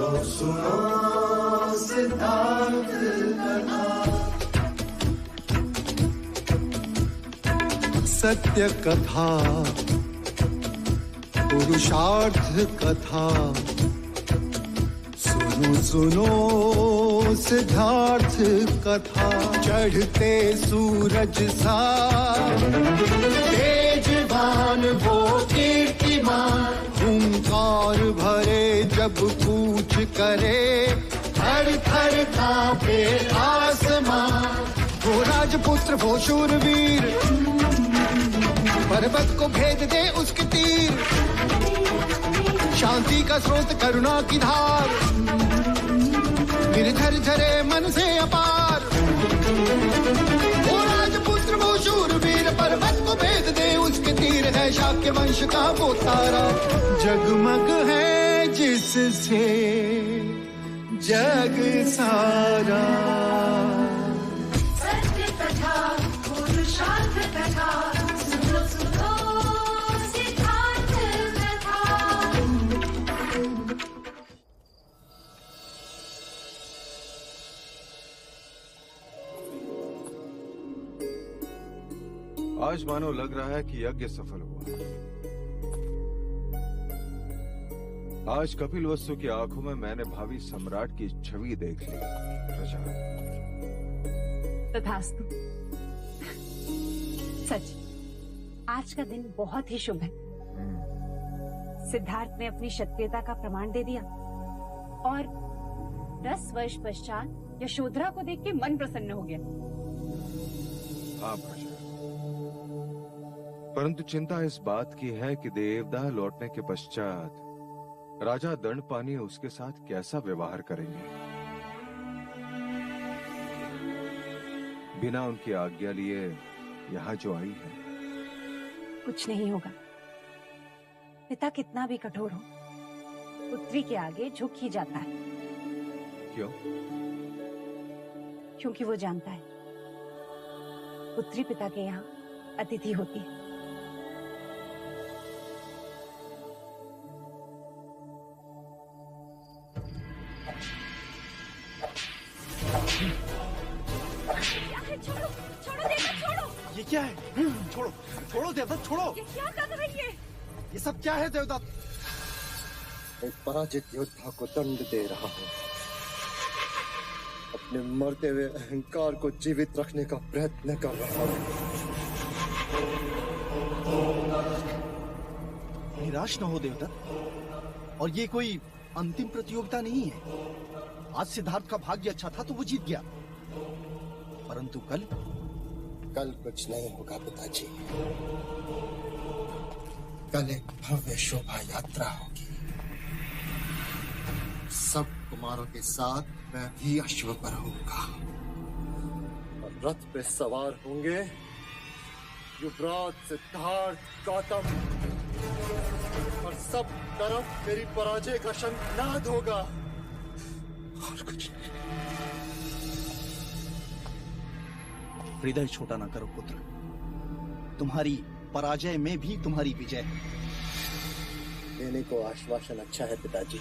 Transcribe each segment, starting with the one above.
सुनो सिद्धार्थ कथा। सत्य कथा, पुरुषार्थ कथा, सुनो सुनो सिद्धार्थ कथा। चढ़ते सूरज सा तेजवान वो कीर्तिमान, हुंकार भरे जब कूच करे, थर थर कांपे आसमान। वो राजपुत्र वो शूरवीर, पर्वत को भेद दे उसके तीर, शांति का स्रोत करुणा की धार, निर्झर झरे मन से अपार। वो राजपुत्र वो शूरवीर, पर्वत को भेद दे उसके तीर, है शाक्य वंश का वो तारा, जगमग है जिससे जग सारा। सत्य कथा, पुरुषार्थ कथा, सुनो सुनो सिद्धार्थ कथा। आज मानो लग रहा है कि यज्ञ सफल हुआ। आज कपिल वस्तु की आंखों में मैंने भावी सम्राट की छवि देख ली। प्रजा, तथास्तु। सच, आज का दिन बहुत ही शुभ है। सिद्धार्थ ने अपनी क्षत्रियता का प्रमाण दे दिया और 10 वर्ष पश्चात यशोधरा को देख के मन प्रसन्न हो गया। हाँ प्रजा, परंतु चिंता इस बात की है कि देवदाह लौटने के पश्चात राजा दंडपानी उसके साथ कैसा व्यवहार करेंगे। बिना उनकी आज्ञा लिए यहाँ जो आई है। कुछ नहीं होगा। पिता कितना भी कठोर हो, पुत्री के आगे झुक ही जाता है। क्यों? क्योंकि वो जानता है पुत्री पिता के यहाँ अतिथि होती है। छोड़ो, छोड़ो देवदत्त, छोड़ो। ये क्या है? छोड़ो, छोड़ो देवदत्त, छोड़ो। ये क्या कर रही है? ये सब क्या है देवदत्त? एक पराजित योद्धा को दंड दे रहा हूँ। अपने मरते हुए अहंकार को जीवित रखने का प्रयत्न कर रहा हूँ। निराश न हो देवदत्त, और ये कोई अंतिम प्रतियोगिता नहीं है। आज सिद्धार्थ का भाग्य अच्छा था तो वो जीत गया, परंतु कल कुछ नहीं होगा पिताजी। कल एक भव्य शोभा यात्रा होगी। सब कुमारों के साथ मैं भी अश्व पर होऊंगा और रथ पे सवार होंगे युवराज सिद्धार्थ गौतम, और सब तरफ मेरी पराजय का शंखनाद होगा और कुछ नहीं। हृदय छोटा ना करो पुत्र, तुम्हारी पराजय में भी तुम्हारी विजय है। देने को आश्वासन अच्छा है पिताजी,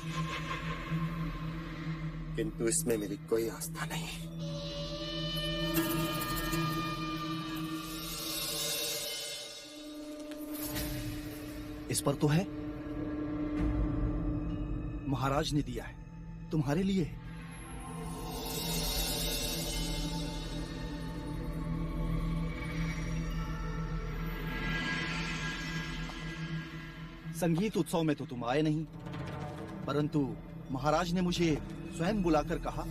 किंतु इसमें मेरी कोई आस्था नहीं। इस पर तो है, महाराज ने दिया है, तुम्हारे लिए है। संगीत उत्सव में तो तुम आए नहीं, परंतु महाराज ने मुझे स्वयं बुलाकर कहा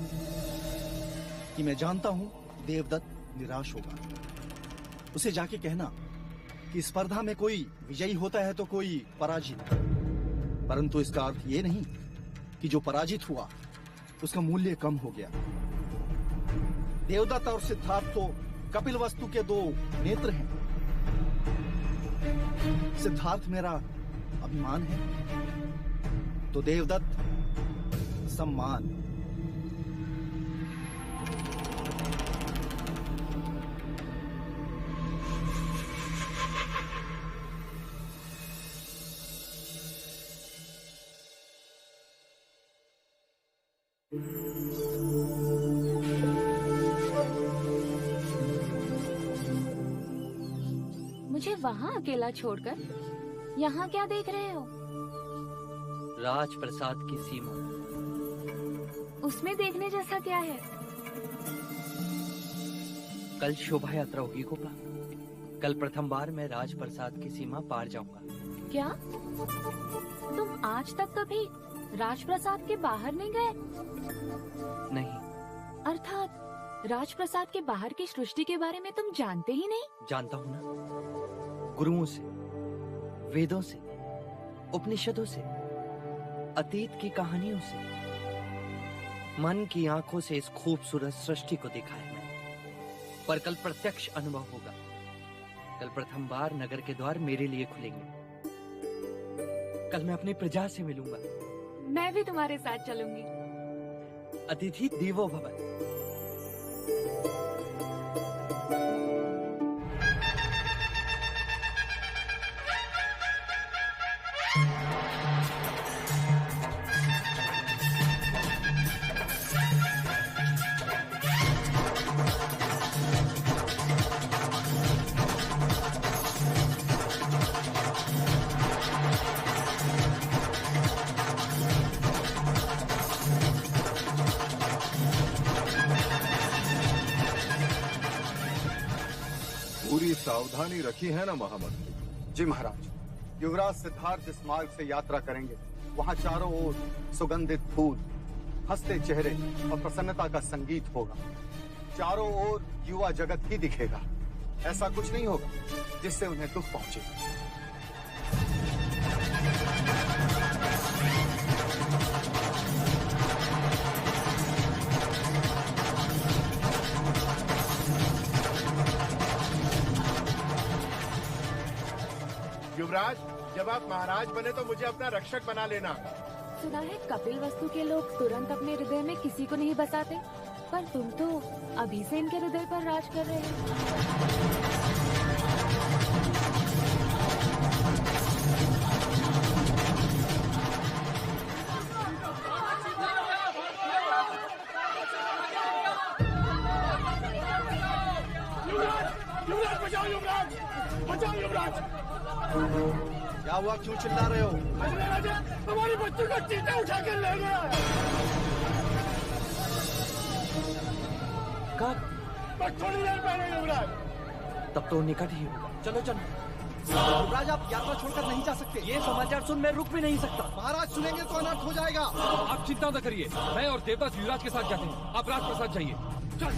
कि मैं जानता हूं देवदत्त निराश होगा। उसे जाके कहना कि स्पर्धा में कोई विजयी होता है तो कोई पराजित, परंतु इसका अर्थ ये नहीं कि जो पराजित हुआ उसका मूल्य कम हो गया। देवदत्त और सिद्धार्थ तो कपिल वस्तु के दो नेत्र हैं। सिद्धार्थ मेरा अभिमान है तो देवदत्त सम्मान। मुझे वहाँ अकेला छोड़कर यहाँ क्या देख रहे हो? राजप्रसाद की सीमा। उसमें देखने जैसा क्या है? कल शोभा यात्रा होगी गोपा। कल प्रथम बार मैं राजप्रसाद की सीमा पार जाऊंगा। क्या तुम आज तक कभी राजप्रसाद के बाहर नहीं गए? नहीं। अर्थात राजप्रसाद के बाहर की सृष्टि के बारे में तुम जानते ही नहीं? जानता हूँ ना, गुरुओं से, वेदों से, उपनिषदों से, अतीत की कहानियों से, मन की आंखों से इस खूबसूरत सृष्टि को देखा है मैंने। पर कल प्रत्यक्ष अनुभव होगा। कल प्रथम बार नगर के द्वार मेरे लिए खुलेंगे। कल मैं अपनी प्रजा से मिलूंगा। मैं भी तुम्हारे साथ चलूंगी। अतिथि देवो भव। पूरी सावधानी रखी है ना महामंत्री? जी महाराज। युवराज सिद्धार्थ जिस मार्ग से यात्रा करेंगे वहाँ चारों ओर सुगंधित फूल, हंसते चेहरे और प्रसन्नता का संगीत होगा। चारों ओर युवा जगत ही दिखेगा। ऐसा कुछ नहीं होगा जिससे उन्हें दुख पहुंचे। युवराज, जब आप महाराज बने तो मुझे अपना रक्षक बना लेना। सुना है कपिल वस्तु के लोग तुरंत अपने हृदय में किसी को नहीं बसाते, पर तुम तो अभी से इनके हृदय पर राज कर रहे हो। युवराज बचाओ, युवराज बचाओ, युवराज। क्या हुआ, क्यों चिल्ला रहे हो? राजा, हमारी बच्ची को चीता उठा कर ले गया। कब? बस थोड़ी देर पहले युवराज। तब तो निकट ही होगा। चलो चलो। युवराज, आप यात्रा छोड़कर नहीं जा सकते। ये समाचार सुन मैं रुक भी नहीं सकता। महाराज सुनेंगे तो अनर्थ हो जाएगा। आप चिंता न करिए, मैं और देवदास युवराज के साथ जाते हैं। आप राजप्रसाद जाइए। चल।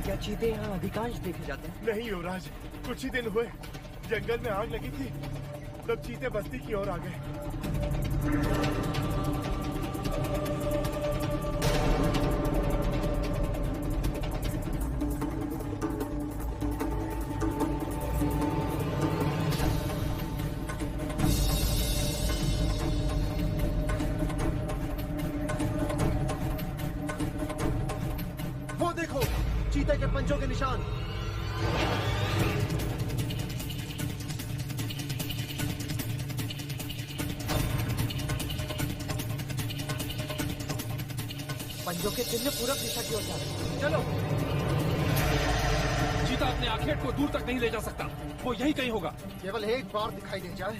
क्या चीते यहाँ अधिकांश देखे जाते हैं? नहीं युवराज, कुछ ही दिन हुए जंगल में आग लगी थी, तब चीते बस्ती की ओर आ गए। वो देखो, चीते के पंजों के निशान। पंजों के चिन्ह पूरब दिशा की ओर जा रहे हैं। चलो। चीता अपने आखेट को दूर तक नहीं ले जा सकता, वो यही कहीं होगा। केवल एक बार दिखाई दे जाए,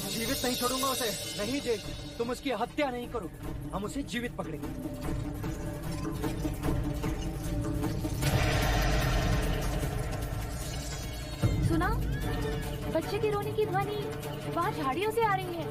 जीवित नहीं छोड़ूंगा उसे। नहीं देख, तुम उसकी हत्या नहीं करोगे, हम उसे जीवित पकड़ेंगे। सुना, बच्चे की रोने की ध्वनि वहाँ झाड़ियों से आ रही है।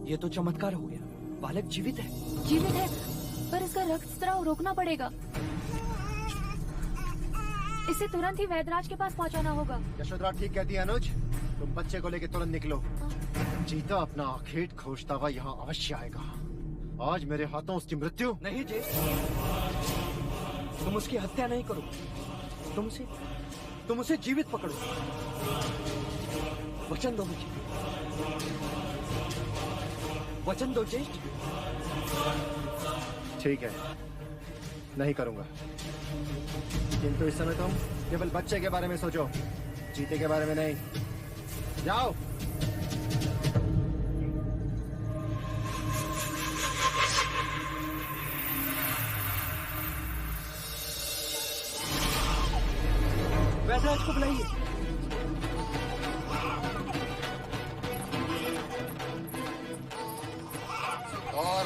ये तो चमत्कार हो गया, बालक जीवित है। जीवित है, पर इसका रक्तस्राव रोकना पड़ेगा। इसे तुरंत ही वैदराज के पास पहुंचाना होगा। यशोधरा ठीक कहती है अनुज, तुम बच्चे को लेकर तुरंत निकलो। चीता अपना आखेट खोजता हुआ यहाँ अवश्य आएगा। आज मेरे हाथों उसकी मृत्यु नहीं जी, तुम उसकी हत्या नहीं करो, तुम उसे जीवित पकड़ो। वचन दो मुझे, वचन दो ज्येष्ठ। ठीक है, नहीं करूंगा, किंतु इस समय तुम केवल बच्चे के बारे में सोचो, चीते के बारे में नहीं। जाओ। वैदराज को बुलाइए। और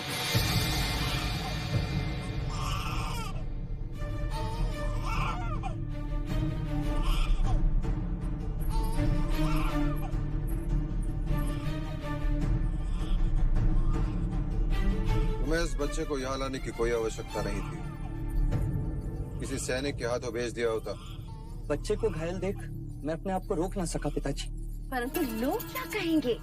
तुम्हें इस बच्चे को यहाँ लाने की कोई आवश्यकता नहीं थी। किसी सैनिक के हाथों भेज दिया होता। बच्चे को घायल देख मैं अपने आप को रोक ना सका पिताजी। परंतु लोग क्या कहेंगे?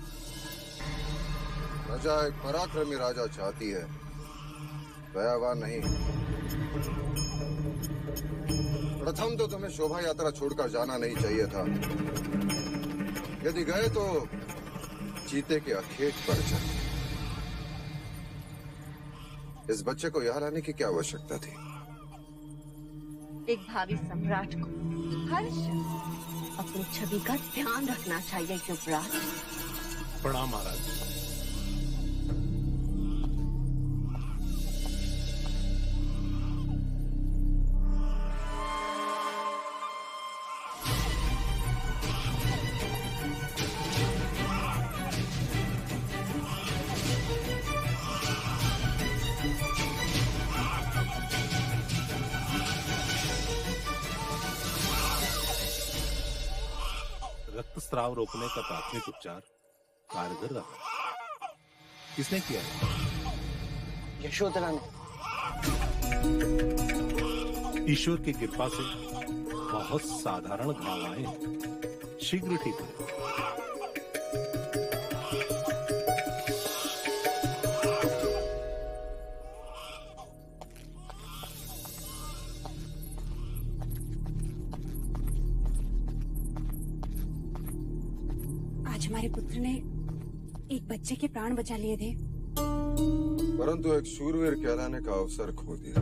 प्रजा एक पराक्रमी राजा चाहती है, दयावान नहीं। प्रथम तो तुम्हें शोभा यात्रा छोड़कर जाना नहीं चाहिए था। यदि गए तो चीते के अखेट पर जाते। इस बच्चे को यहाँ लाने की क्या आवश्यकता थी? एक भावी सम्राट को हर्ष अपनी छवि का ध्यान रखना चाहिए युवराज। प्रणाम महाराज। रक्तस्राव रोकने का प्राथमिक उपचार कारगर रहा। किसने किया है? यशोधरा ने। ईश्वर की कृपा से बहुत साधारण घाव आए, शीघ्र ठीक हो। आज हमारे पुत्र ने एक बच्चे के प्राण बचा लिए थे, परंतु एक शूरवीर कहलाने का अवसर खो दिया।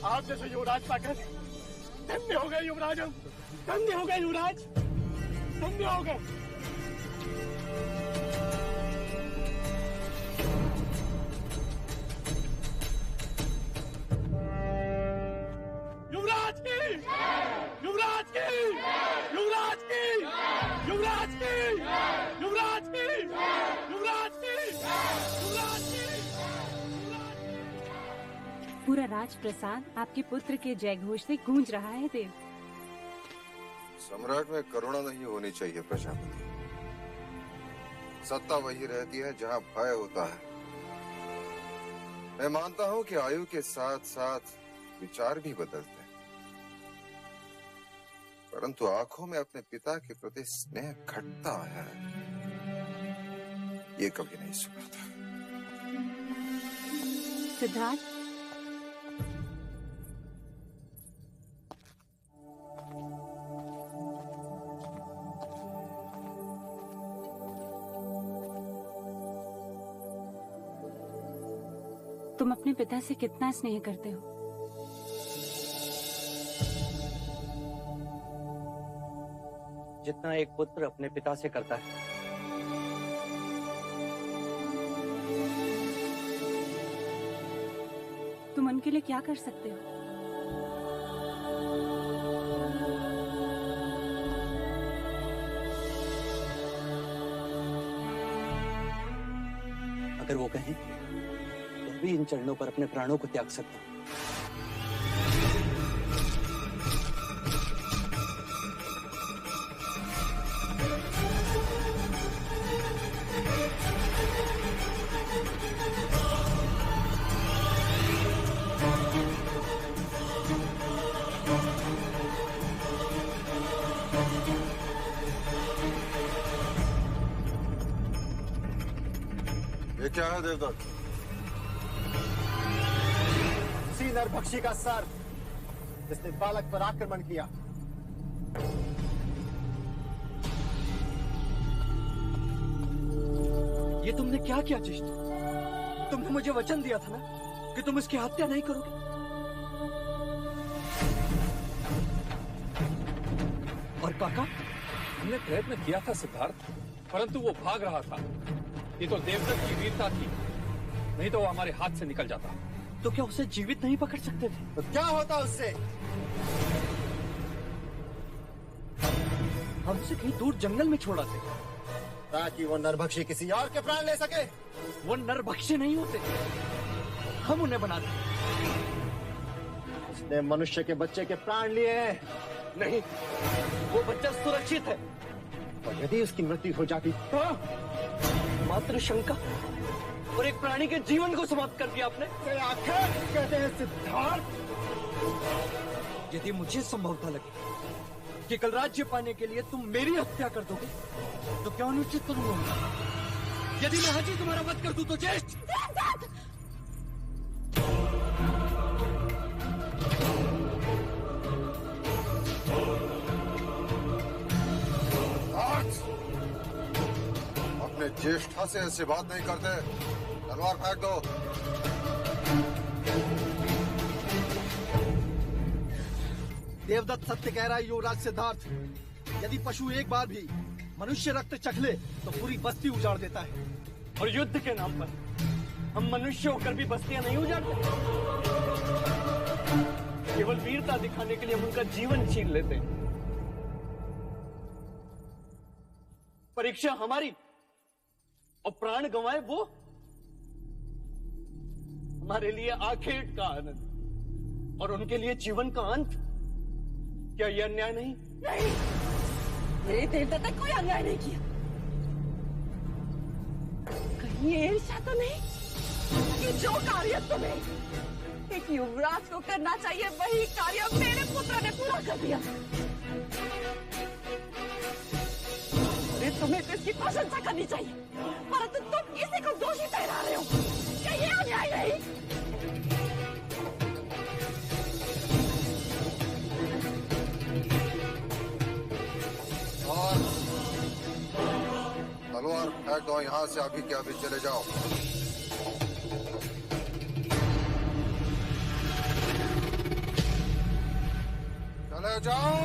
आप जैसे युवराज पाकर धन्य हो गए युवराज, हम धन्य हो गए युवराज, धन्य हो गए। युवराज की, युवराज की, युवराज की, युवराज की, युवराज की, युवराज की, युवराज की। पूरा राजप्रसाद आपके पुत्र के जयघोष से गूंज रहा है देव। सम्राट में करुणा नहीं होनी चाहिए प्रजापति। सत्ता वही रहती है जहाँ भय होता है। मैं मानता हूँ कि आयु के साथ साथ विचार भी बदलते हैं, परंतु आंखों में अपने पिता के प्रति स्नेह घटता है, ये कभी नहीं सुना था। सिद्धार्थ, तुम अपने पिता से कितना स्नेह करते हो? जितना एक पुत्र अपने पिता से करता है। तुम उनके लिए क्या कर सकते हो? अगर वो कहें तो भी इन चरणों पर अपने प्राणों को त्याग सकता हूं। ये क्या है देवदत्त? उसी नरभक्षी का सर जिसने बालक पर आक्रमण किया। ये तुमने क्या किया जिष्ट? तुमने मुझे वचन दिया था ना कि तुम इसकी हत्या नहीं करोगे। और काका, हमने प्रयत्न किया था सिद्धार्थ, परंतु वो भाग रहा था। ये तो देवदत्त की वीरता थी, नहीं तो वो हमारे हाथ से निकल जाता। तो क्या उसे जीवित नहीं पकड़ सकते थे? तो क्या होता उससे? हमसे कहीं दूर जंगल में छोड़ा थे ताकि वो नरभक्षी किसी और के प्राण ले सके। वो नरभक्षी नहीं होते, हम उन्हें बनाते। उसने मनुष्य के बच्चे के प्राण लिए हैं। नहीं, वो बच्चा सुरक्षित है। और यदि उसकी मृत्यु हो जाती तो? मात्र शंका और एक प्राणी के जीवन को समाप्त कर दिया आपने। आखिर कहते हैं सिद्धार्थ, यदि मुझे संभवता लगे कि कल राज्य पाने के लिए तुम मेरी हत्या कर दोगे तो क्या अनुचित करूंगा? यदि मैं आज ही तुम्हारा वध कर दूं तो ज्येष्ठ। अपने ज्येष्ठा से ऐसी बात नहीं करते। तलवार फेंक दो। देवदत्त सत्य कह रहा है युवराज सिद्धार्थ। यदि पशु एक बार भी मनुष्य रक्त चख ले तो पूरी बस्ती उजाड़ देता है। और युद्ध के नाम पर हम मनुष्य होकर भी बस्तियां नहीं उजाड़ते। केवल वीरता दिखाने के लिए हम उनका जीवन छीन लेते हैं। परीक्षा हमारी और प्राण गंवाए वो हमारे लिए आखिर का आनंद और उनके लिए जीवन का अंत। क्या यह अन्याय नहीं? नहीं, मेरे देवदत्त ने कोई अन्याय नहीं किया। कहीं ये ईर्ष्या तो नहीं कि जो कार्य तुम्हें एक युवराज को करना चाहिए वही कार्य मेरे पुत्र ने पूरा कर दिया। अरे तुम्हें तो इसकी प्रशंसा करनी चाहिए, परंतु तुम इसी को दोषी ठहरा रहे हो। क्या ये अन्याय नहीं? और तलवार फेंक दो यहाँ से। अभी क्या अभी चले जाओ। चले जाओ।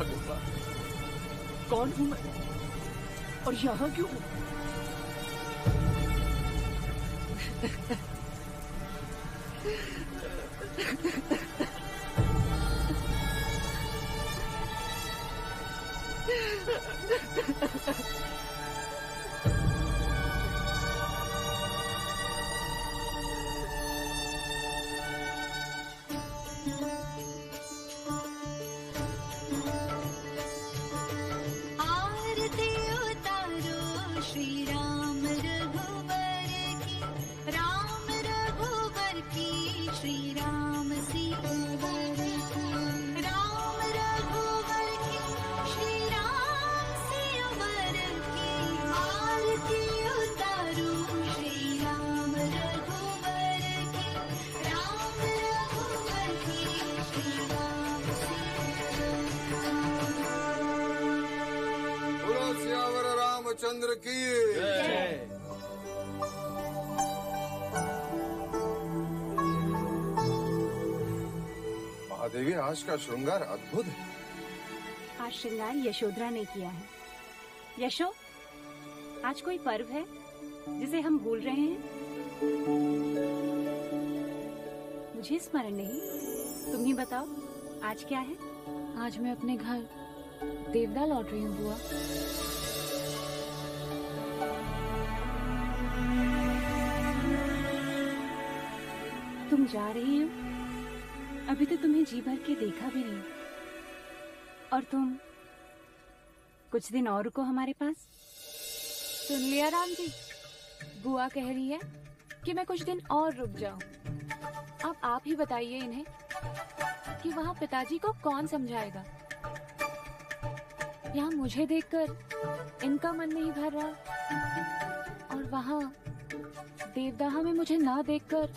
भगवान, कौन हूं मैं और यहाँ क्यों हूं? आरती उतारो श्री राम रघुवर की, राम रघुवर की, श्री राम सियावर की, राम रघुवर की, श्री राम सियावर की। आरती उतारो श्री राम रघुवर की, राम रघुवर की, श्री राम सियावर की। बोलो सियावर रामचंद्र की जय। महादेवी, आज का श्रृंगार अद्भुत है। आज श्रृंगार यशोधरा ने किया है। यशो, आज कोई पर्व है जिसे हम भूल रहे हैं? मुझे स्मरण नहीं, तुम ही बताओ आज क्या है? आज मैं अपने घर देवदा लौट रही हूँ बुआ। तुम जा रही हो? अभी तो तुम्हें जी भर के देखा भी नहीं, और तुम कुछ दिन और रुको हमारे पास। सुन लिया राम जी, बुआ कह रही है कि मैं कुछ दिन और रुक जाऊं। अब आप ही बताइए इन्हें कि वहाँ पिताजी को कौन समझाएगा। यहाँ मुझे देखकर इनका मन नहीं भर रहा, और वहाँ देवदाह में मुझे ना देखकर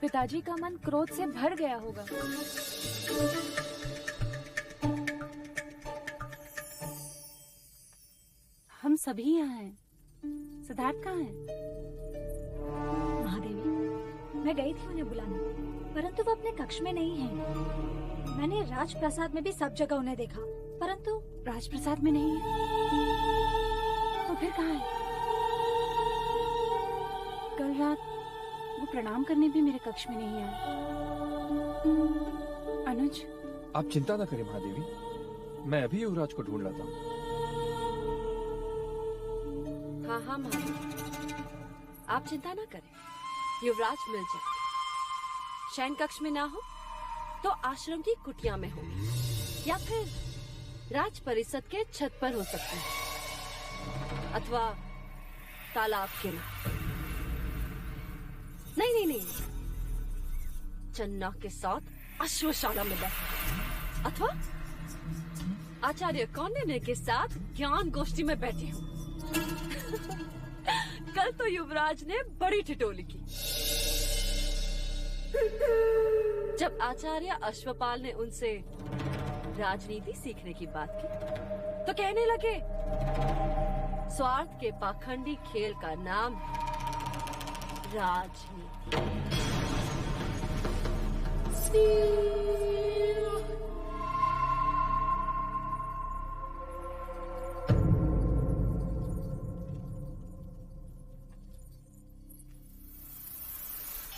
पिताजी का मन क्रोध से भर गया होगा। हम सभी यहाँ हैं। सिद्धार्थ कहाँ है? महादेवी, मैं गई थी उन्हें बुलाने, परंतु वो अपने कक्ष में नहीं है। मैंने राजप्रसाद में भी सब जगह उन्हें देखा, परंतु राजप्रसाद में नहीं है। तो फिर कहाँ है? कल रात वो प्रणाम करने भी मेरे कक्ष में नहीं आया। अनुज, आप चिंता न करें महादेवी, मैं अभी युवराज को ढूंढ लाता हूँ। हाँ हाँ महादेवी, आप चिंता ना करें, युवराज मिल जाए। शयन कक्ष में ना हो तो आश्रम की कुटिया में हो, या फिर राज परिषद के छत पर हो सकते हैं, अथवा तालाब के नहीं नहीं नहीं, चन्ना के साथ अश्वशाला में बैठे, अथवा आचार्य कौंडिन्य के साथ ज्ञान गोष्ठी में बैठे हो। कल तो युवराज ने बड़ी ठिठोली की जब आचार्य अश्वपाल ने उनसे राजनीति सीखने की बात की, तो कहने लगे स्वार्थ के पाखंडी खेल का नाम है राजनीति।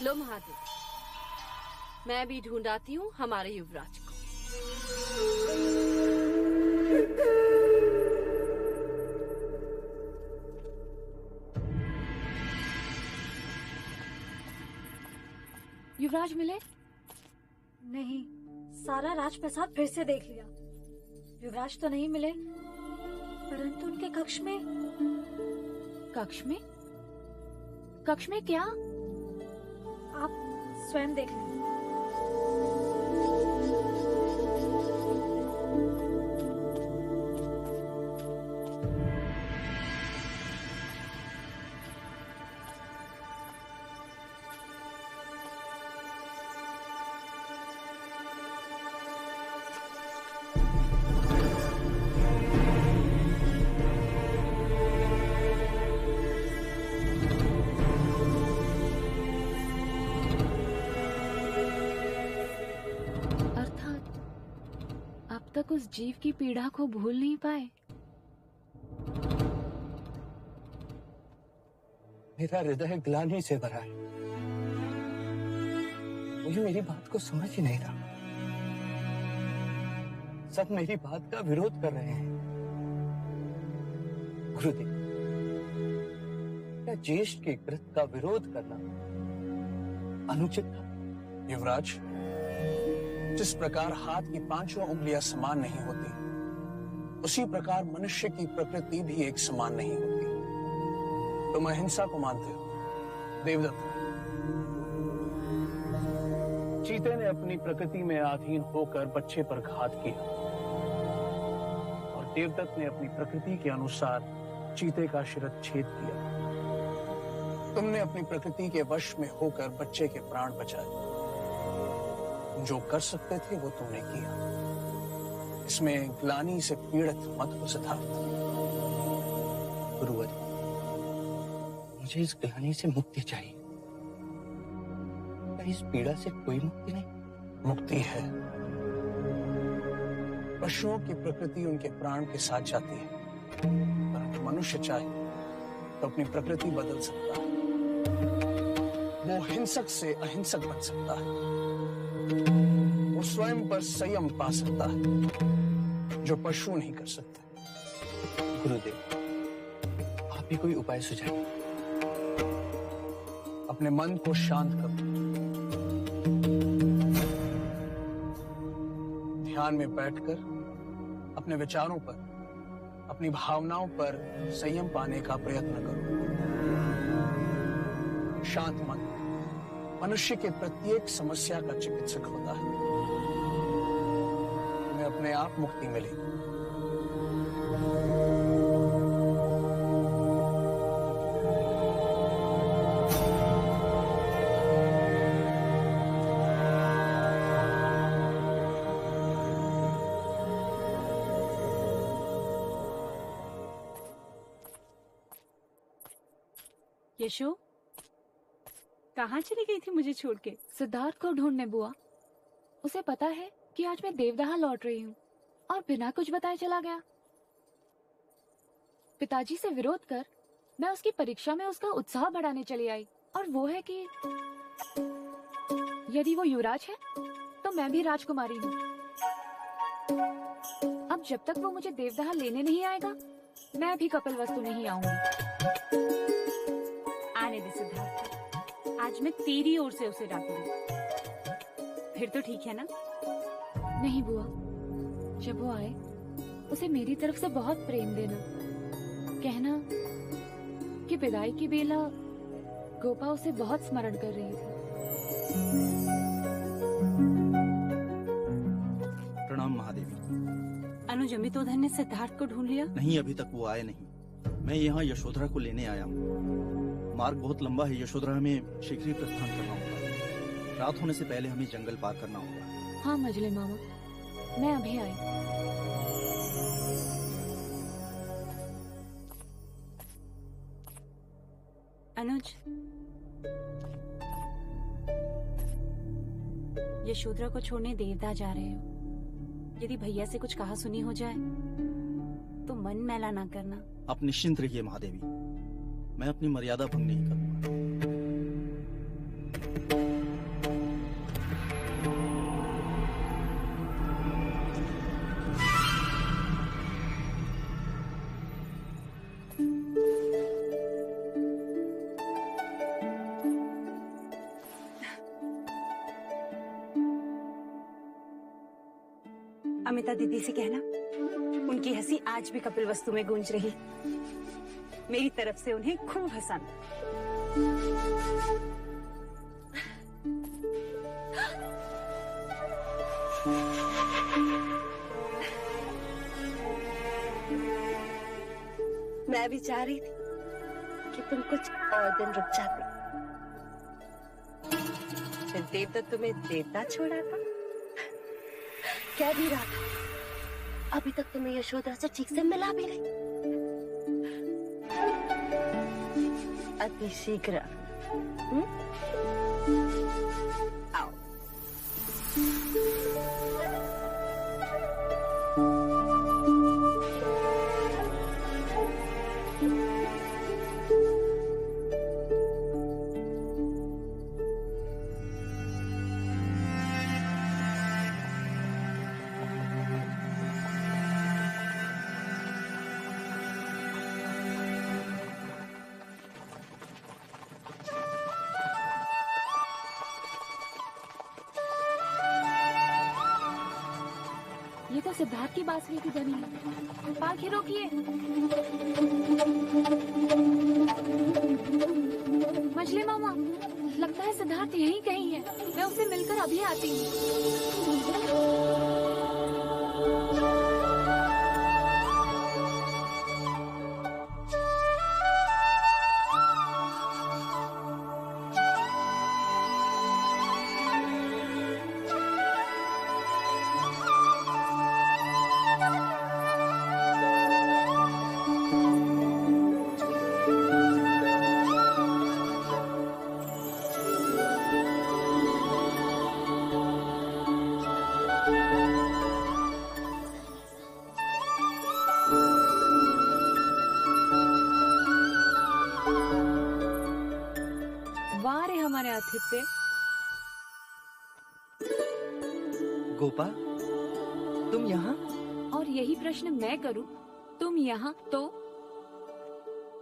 लो महादेव, मैं भी ढूंढाती हूँ हमारे युवराज को। युवराज मिले? नहीं, सारा राजप्रसाद फिर से देख लिया। युवराज तो नहीं मिले, परंतु उनके कक्ष में। कक्ष में? कक्ष में क्या? आप स्वयं देख लें। तक उस जीव की पीड़ा को भूल नहीं पाए। मेरा हृदय ग्लानि से भरा है। मुझे मेरी बात को समझ ही नहीं रहा। सब मेरी बात का विरोध कर रहे हैं। गुरुदेव, क्या ज्येष्ठ के कृत्य का विरोध करना अनुचित था? युवराज, जिस प्रकार हाथ की पांचों उंगलियां समान नहीं होती, उसी प्रकार मनुष्य की प्रकृति भी एक समान नहीं होती। तुम अहिंसा को मानते हो देवदत्त। चीते ने अपनी प्रकृति में अधीन होकर बच्चे पर घात किया और देवदत्त ने अपनी प्रकृति के अनुसार चीते का शिरच्छेद किया। तुमने अपनी प्रकृति के वश में होकर बच्चे के प्राण बचाए। जो कर सकते थे वो तुमने किया। इसमें ग्लानि से पीड़ित मत हो सिद्धार्थ। गुरुवर, मुझे इस ग्लानि से मुक्ति चाहिए। क्या इस पीड़ा से कोई मुक्ति नहीं? मुक्ति है। पशुओं की प्रकृति उनके प्राण के साथ जाती है, परंतु मनुष्य चाहे तो अपनी प्रकृति बदल सकता है। वो हिंसक से अहिंसक बन सकता है। वो स्वयं पर संयम पा सकता है, जो पशु नहीं कर सकते। गुरुदेव, आप ही कोई उपाय सुझाइए। अपने मन को शांत करो। ध्यान में बैठकर अपने विचारों पर, अपनी भावनाओं पर संयम पाने का प्रयत्न करो। शांत मन मनुष्य के प्रत्येक समस्या का चिकित्सक होता है। तुम्हें अपने आप मुक्ति मिलेगी। यशो, कहाँ चली गई थी मुझे छोड़ के? सिद्धार्थ को ढूंढने बुआ। उसे पता है कि आज मैं देवदाह लौट रही हूँ और बिना कुछ बताए चला गया। पिताजी से विरोध कर मैं उसकी परीक्षा में उसका उत्साह बढ़ाने चली आई, और वो है कि यदि वो युवराज है तो मैं भी राजकुमारी हूँ। अब जब तक वो मुझे देवदाह लेने नहीं आएगा, मैं भी कपिलवस्तु नहीं आऊंगी। आने दे सिद्धार्थ, आज मैं तेरी ओर से उसे डांटूंगी। फिर तो ठीक है ना? नहीं बुआ, जब वो आए उसे मेरी तरफ से बहुत प्रेम देना। कहना कि विदाई की बेला गोपा उसे बहुत स्मरण कर रही थी। प्रणाम महादेवी। अनुज, अमितोधन ने सिद्धार्थ को ढूंढ लिया? नहीं, अभी तक वो आए नहीं। मैं यहाँ यशोधरा को लेने आया हूँ। मार्ग बहुत लंबा है। यशोधरा हमें शीघ्र ही प्रस्थान करना होगा। रात होने से पहले हमें जंगल पार करना होगा। हाँ मजले मामा, मैं अभी आई। अनुज, यशोधरा को छोड़ने देवदाह जा रहे हो। यदि भैया से कुछ कहा सुनी हो जाए तो मन मैला ना करना। आप निश्चिंत रहिए महादेवी, मैं अपनी मर्यादा भंग नहीं करूंगा। अमिता दीदी से कहना उनकी हंसी आज भी कपिलवस्तु में गूंज रही। मेरी तरफ से उन्हें खूब हंसाना। मैं भी चाह रही थी कि तुम कुछ और दिन रुक जाते। फिर देवदत्त तुम्हें देवता छोड़ा था। कह भी रहा था अभी तक तुम्हें यशोधरा से ठीक से मिला भी नहीं। अति शीघ्र आओ। सिद्धार्थ की बांसुरी की ध्वनि है। पालकी रोकिए। मछली मामा, लगता है सिद्धार्थ यहीं कहीं है। मैं उसे मिलकर अभी आती हूँ। आतिथ्य। गोपा, तुम यहाँ? और यही प्रश्न मैं करूं, तुम यहाँ तो?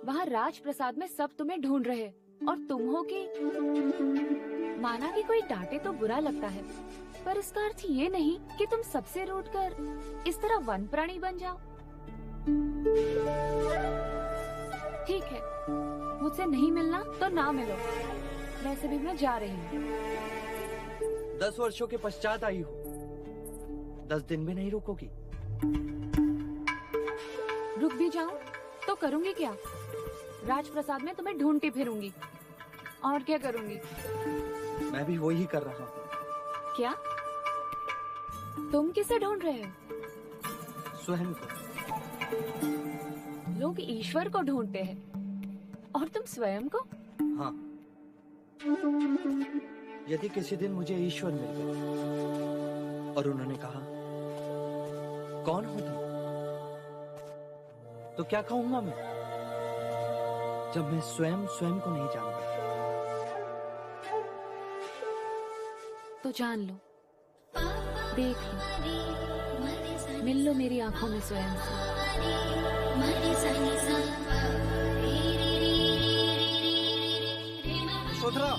वहाँ राजप्रसाद में सब तुम्हें ढूंढ रहे और तुम हो कि माना कि कोई डांटे तो बुरा लगता है, पर इसका अर्थ ये नहीं कि तुम सबसे रूठकर इस तरह वन प्राणी बन जाओ। ठीक है, मुझसे नहीं मिलना तो ना मिलो। वैसे भी मैं जा रही हूँ। 10 वर्षों के पश्चात आई हो, 10 दिन भी नहीं रुकोगी? रुक भी जाऊं तो करूंगी क्या? राजप्रसाद में तुम्हें ढूंढती फिरूंगी। और क्या करूंगी? मैं भी वही कर रहा हूँ। क्या? तुम किसे ढूंढ रहे हो? स्वयं को। लोग ईश्वर को ढूंढते हैं और तुम स्वयं को? हाँ। यदि किसी दिन मुझे ईश्वर मिल गए और उन्होंने कहा, कौन हो तुम? तो क्या कहूंगा मैं, जब मैं स्वयं को नहीं जानता? तो जान लो, देख लो, मिल लो मेरी आंखों में स्वयं से। यशोधरा,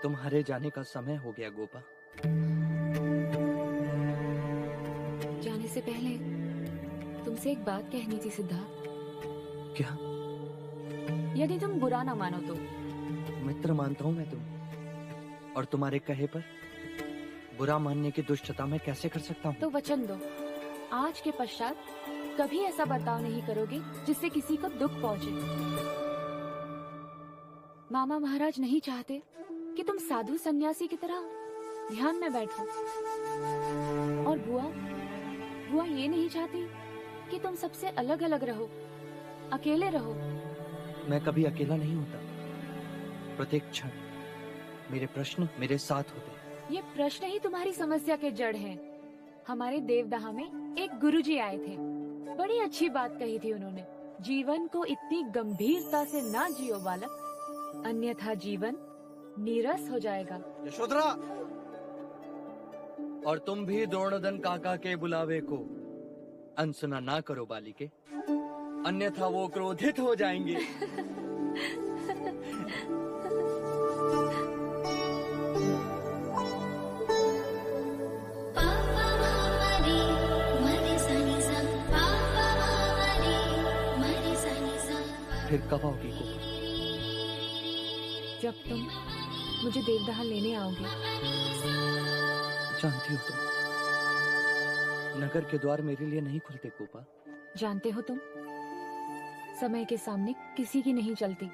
तुम्हारे जाने का समय हो गया गोपा। जाने से पहले तुमसे एक बात कहनी थी सिद्धार्थ। क्या? यदि तुम बुरा ना मानो तो। मित्र मानता हूं मैं तुम, और तुम्हारे कहे पर बुरा मानने की दुष्टता मैं कैसे कर सकता हूँ? तो वचन दो, आज के पश्चात कभी ऐसा बर्ताव नहीं करोगे जिससे किसी को दुख पहुंचे। मामा महाराज नहीं चाहते कि तुम साधु सन्यासी की तरह ध्यान में बैठो, और बुआ ये नहीं चाहती कि तुम सबसे अलग अलग रहो, अकेले रहो। मैं कभी अकेला नहीं होता। प्रत्येक क्षण मेरे प्रश्न मेरे साथ होते। ये प्रश्न ही तुम्हारी समस्या के जड़ हैं। हमारे देवदाह में एक गुरुजी आए थे, बड़ी अच्छी बात कही थी उन्होंने। जीवन को इतनी गंभीरता से ना जियो बालक, अन्यथा जीवन नीरस हो जाएगा। यशोधरा, और तुम भी द्रोणोदन काका के बुलावे को अनसुना ना करो बालिके, अन्यथा वो क्रोधित हो जाएंगे। फिर कब आओगी गोपा? जब तुम मुझे देवदाह लेने आओगे। जानती हो तुम, नगर के द्वार मेरे लिए नहीं खुलते गोपा। जानते हो तुम, समय के सामने किसी की नहीं चलती।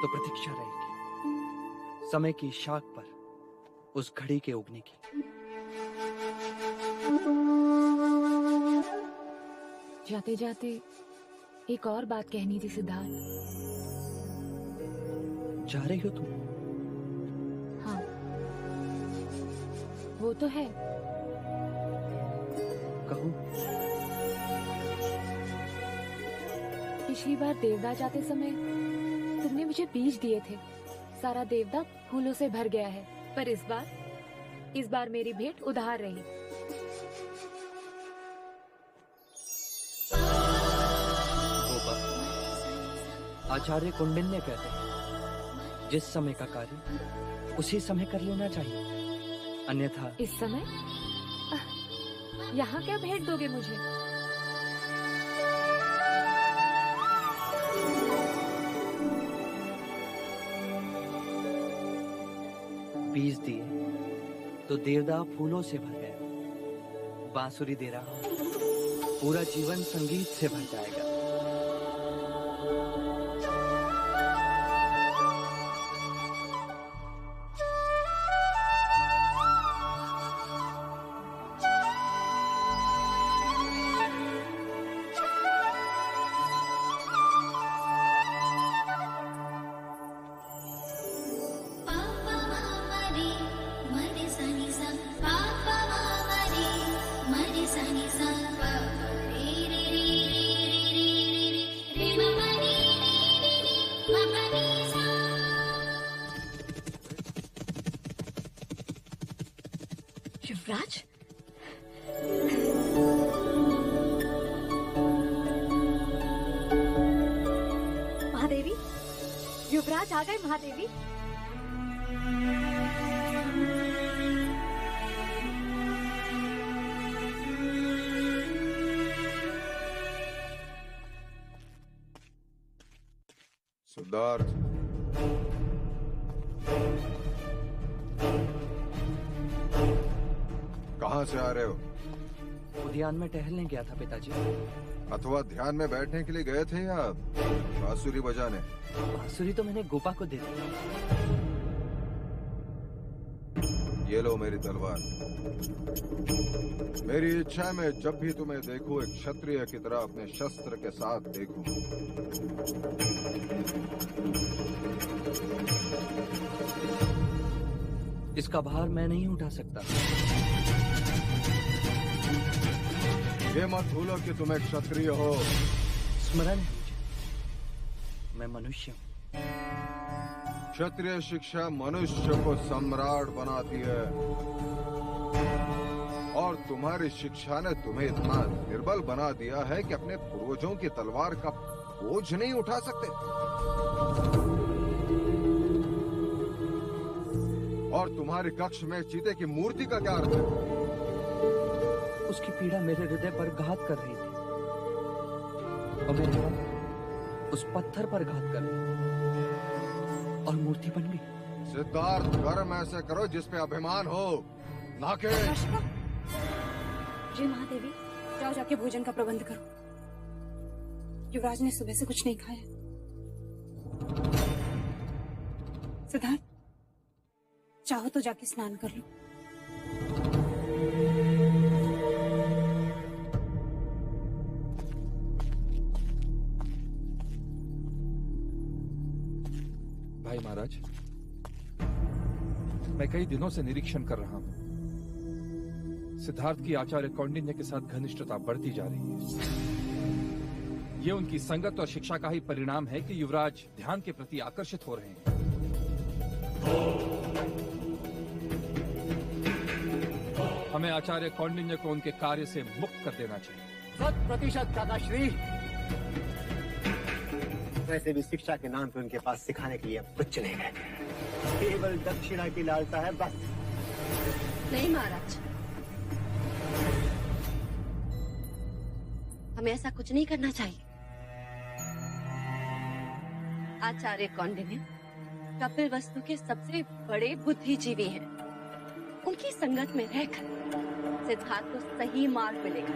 तो प्रतीक्षा रहेगी समय की शाख पर उस घड़ी के उगने की। जाते जाते एक और बात कहनी थी सिद्धार्थ। जा रही हो तुम? हाँ, वो तो है। कहो। पिछली बार देवदाह जाते समय तुमने मुझे बीज दिए थे। सारा देवदाह फूलों से भर गया है, पर इस बार मेरी भेंट उधार रही। आचार्य कौंडिन्य कहते हैं जिस समय का कार्य उसी समय कर लेना चाहिए, अन्यथा। इस समय यहाँ क्या भेंट दोगे मुझे? बीज दिए तो देवदाह फूलों से भर गया। बांसुरी दे रहा हूं, पूरा जीवन संगीत से भर जाएगा। युवराज, महादेवी, युवराज आ गए। महादेवी, सिद्धार्थ, कहाँ से आ रहे हो? उद्यान में टहलने गया था पिताजी। अथवा ध्यान में बैठने के लिए गए थे या बांसुरी बजाने? बांसुरी तो मैंने गोपा को दे दी। ये लो मेरी तलवार। मेरी इच्छा है मैं जब भी तुम्हें देखूं एक क्षत्रिय की तरह अपने शस्त्र के साथ देखूं। इसका भार मैं नहीं उठा सकता। ये मत भूलो कि तुम एक क्षत्रिय हो। स्मरण है मुझे, मैं मनुष्य हूँ। क्षत्रिय शिक्षा मनुष्य को सम्राट बनाती है, और तुम्हारी शिक्षा ने तुम्हें इतना निर्बल बना दिया है कि अपने पूर्वजों की तलवार का बोझ नहीं उठा सकते। और तुम्हारे कक्ष में चीते की मूर्ति का क्या अर्थ है? उसकी पीड़ा मेरे हृदय पर घात कर रही थी और मेरे हाथ उस पत्थर पर घात कर रही और मूर्ति बन गई। सिद्धार्थ, कर्म ऐसे करो जिस पे अभिमान हो, ना के। जी महादेवी, जाओ जाके भोजन का प्रबंध करो। युवराज ने सुबह से कुछ नहीं खाया। सिद्धार्थ, चाहो तो जाके स्नान कर लो। भाई महाराज, मैं कई दिनों से निरीक्षण कर रहा हूं। सिद्धार्थ की आचार्य कौंडिन्य के साथ घनिष्ठता बढ़ती जा रही है। ये उनकी संगत और शिक्षा का ही परिणाम है कि युवराज ध्यान के प्रति आकर्षित हो रहे हैं। हमें आचार्य कौंडिन्य को उनके कार्य से मुक्त कर देना चाहिए। 100% काकाश्री। वैसे भी शिक्षा के नाम पे उनके पास सिखाने के लिए अब कुछ नहीं गए, केवल दक्षिणा की लालसा है बस। नहीं महाराज, हमें ऐसा कुछ नहीं करना चाहिए। आचार्य कौंडिन्य कपिलवस्तु के सबसे बड़े बुद्धिजीवी हैं। उनकी संगत में रहकर सिद्धार्थ को सही मार्ग मिलेगा।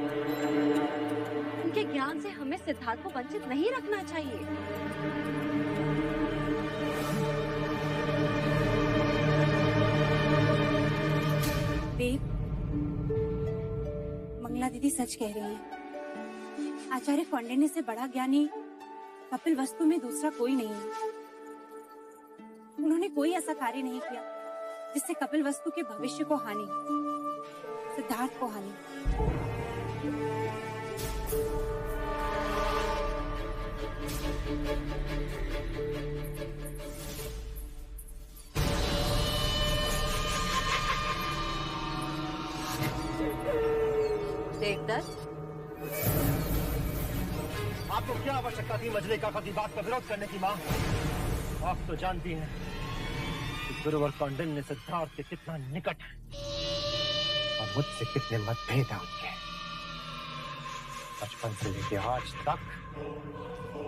उनके ज्ञान से हमें सिद्धार्थ को वंचित नहीं रखना चाहिए। देव, मंगला दीदी सच कह रही है। आचार्य कौंडिन्य से बड़ा ज्ञानी कपिलवस्तु में दूसरा कोई नहीं है। उन्होंने कोई ऐसा कार्य नहीं किया जिससे कपिलवस्तु के भविष्य को हानि, सिद्धार्थ को हानि। देवदत्त, आप आपको क्या आवश्यकता थी मजलिका की बात का विरोध करने की? माँ, आप तो जानती हैं कि गुरुवर कौंडिन्य सिद्धार्थ के कितना निकट है और मुझसे कितने मतभेद हैं उनके। बचपन से लेकर आज तक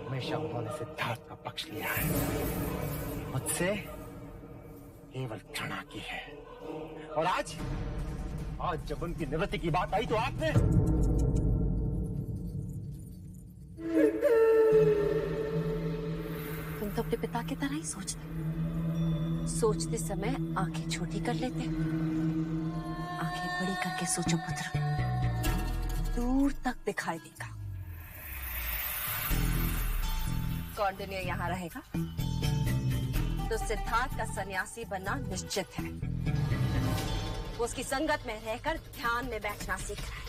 हमेशा उन्होंने सिद्धार्थ का पक्ष लिया है, मुझसे केवल घृणा की है। और आज जब उनकी निवृत्ति की बात आई तो आपने तुम तो अपने पिता की तरह ही सोचते समय आंखें छोटी कर लेते, आंखें बड़ी करके सोचो पुत्र, दूर तक दिखाई देगा। कौंडिन्य यहाँ रहेगा तो सिद्धार्थ का सन्यासी बनना निश्चित है। वो उसकी संगत में रहकर ध्यान में बैठना सीख रहा है,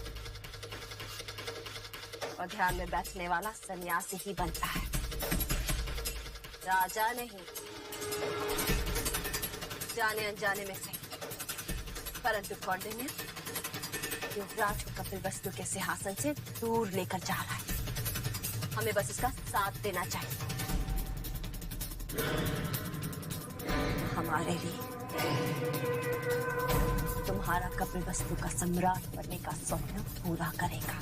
और ध्यान में बैठने वाला सन्यासी ही बनता है, राजा नहीं। जाने अनजाने में सही, परंतु कौंडिन्य युवराज को कपिलवस्तु के सिंहासन से दूर लेकर जा रहा है। हमें बस इसका साथ देना चाहिए। हमारे लिए तुम्हारा कपिलवस्तु का सम्राट बनने का स्वप्न पूरा करेगा।